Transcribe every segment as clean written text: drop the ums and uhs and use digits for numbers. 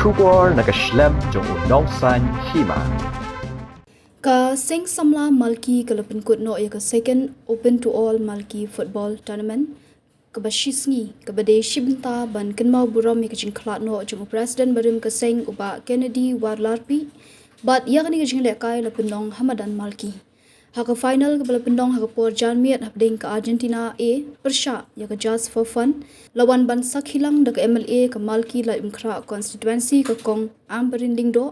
Shubor nakaslem jong unongsan Hima. Ka sing samla Malki kalapin kutno ya ka second open to all Malki football tournament ka bashisngi ka bade shibnta ban kenmau buram ya kajing klatno jong president barim ka sing uba Kennedy warlarpi bat ya kani kajing lekai lapindong Hamadan Malki. Haka final ka balapindong haka por janmiat hapding ka Argentina A Pyrshah ya ka just for fun lawan ban sakhilang da ka MLA ka Malki la imkra constituency ka kong amperinding do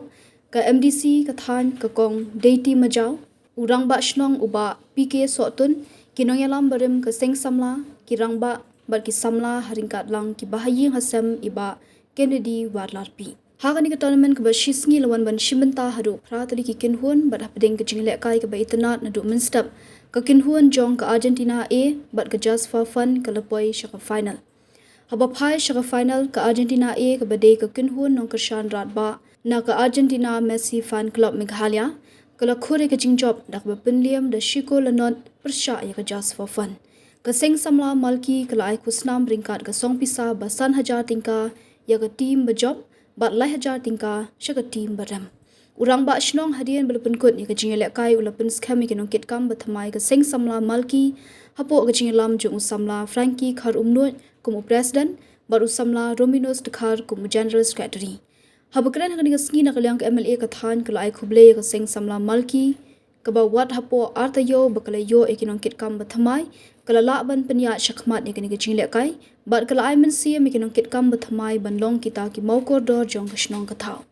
ka MDC ka than ka kong deity majau urang ba shnong uba PK sotun kinong yalam barim ka seng samla kirang ba bar ki samla haringkat lang ki bahaying hasam iba Kennedy warlarpi. Hakani ka tournament ka ba shisngi lawan ban shimbenta hadu pratali ki kinhuan bat hapding ka jingle kai ka ba itanat na du minstap ka kinhuan jong ka Argentina A bat ka just for fun ka lapoy siya ka final. Habapai siya ka final ka Argentina A ka bade ka kinhuan nong kashan rat ba na ka Argentina Messi fan club Meghalaya kala khore ka jingjob dak ba pinliam da shiko lanot Pyrshah ya ka just for fun. Ka sing samla Malki kala ai kusnam ringkat ka song pisa basan hajar tingka ya ka team bajob bat lai hajar tingka siya ka team baram. Urang ba shnong hadian balapun kut ya ka jingele kai ulapun skami kinong kitkam bathamai ka sing samla Malki hapo ka jingelam jung samla Frankie khar umnut kumu president baru samla Rominos dekhar kumu general secretary. Habakran hakani ka sngi nakalyang ka MLA ka than kala ai khuble ka sing samla Malki kaba wat hapo artayo bakalayo ekinong kitkam bathamai kala laban penya shakmat ni kani ka jingle kai bat kala ai mensia ekinong kitkam bathamai banlong kita ki maukor dor jong ka shnong ka thau.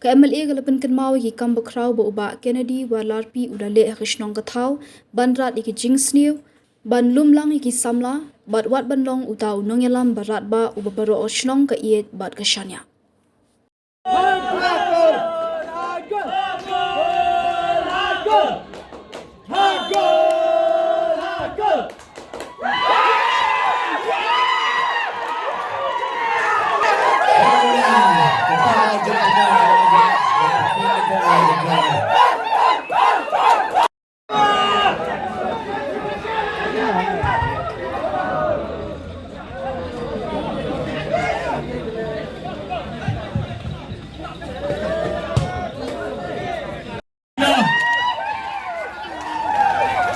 Ka MLA galapin kanmaw ki kam bakraw ba uba Kennedy warlarpi udale ka shnong ka thau banrat ki jingsniu ban lumlang ki samla bat wat banlong utaw nongyalam barat ba uba baro shnong ka iet bat ka shanya.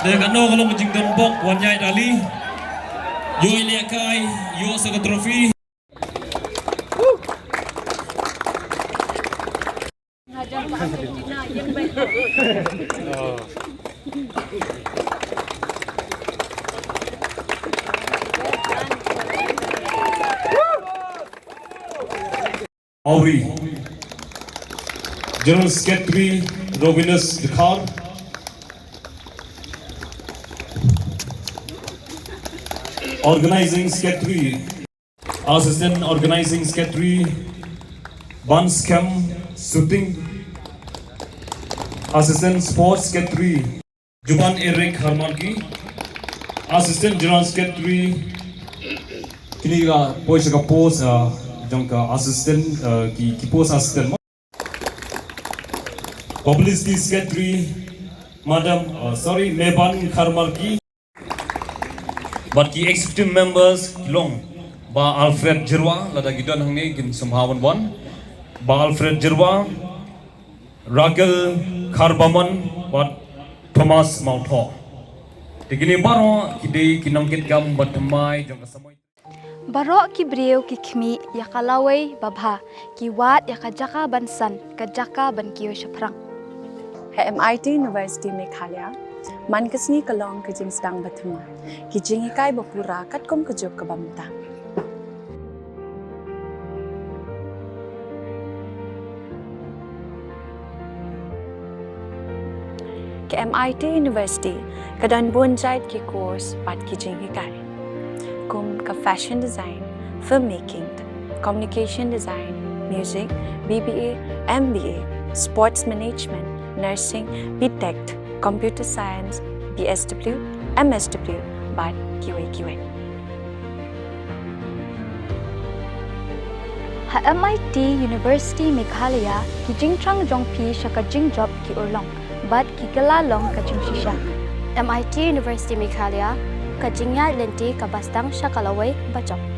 Dengan no kalau menjing dembok wanyai dali, yo iliakai, yo saka trofi. Auri, General Secretary Rovinus Dekhar. Organizing Secretary, Assistant Organizing Secretary, Banscam Shooting, Assistant Sports Secretary, Juban Eric Harmanki, Assistant General Secretary, kini ka Pyrshah ka post jong ka assistant ki post assistant. Publicity Secretary, Madam Meban Harmanki. But the executive members long ba Alfred Jirwa lada gidan hangni gin samhawan wan ba Alfred Jirwa Ragel Karbaman ba Thomas Mautho tigini baro kidei kinongkit gam batmai jong kasamoy baro ki breu ki khmi ya kalawai babha ki wat ya kajaka bansan kajaka ban kiyo shaprang MIT University Meghalaya man kasni kalong kajing sedang batma kijing ikai bapura katkom kajok kabamta ke MIT University kadan bonjait ki course pat kijing ikai kum ka fashion design filmmaking communication design music BBA MBA sports management nursing BTech Computer Science, BSW, MSW, but QA. Ha MIT University Meghalaya ki jingtrang jongpi shaka jingjob ki urlong, but ki galalong ka jingshisha. MIT University Meghalaya ka jingya lenti ka bastang shakalaway bachok.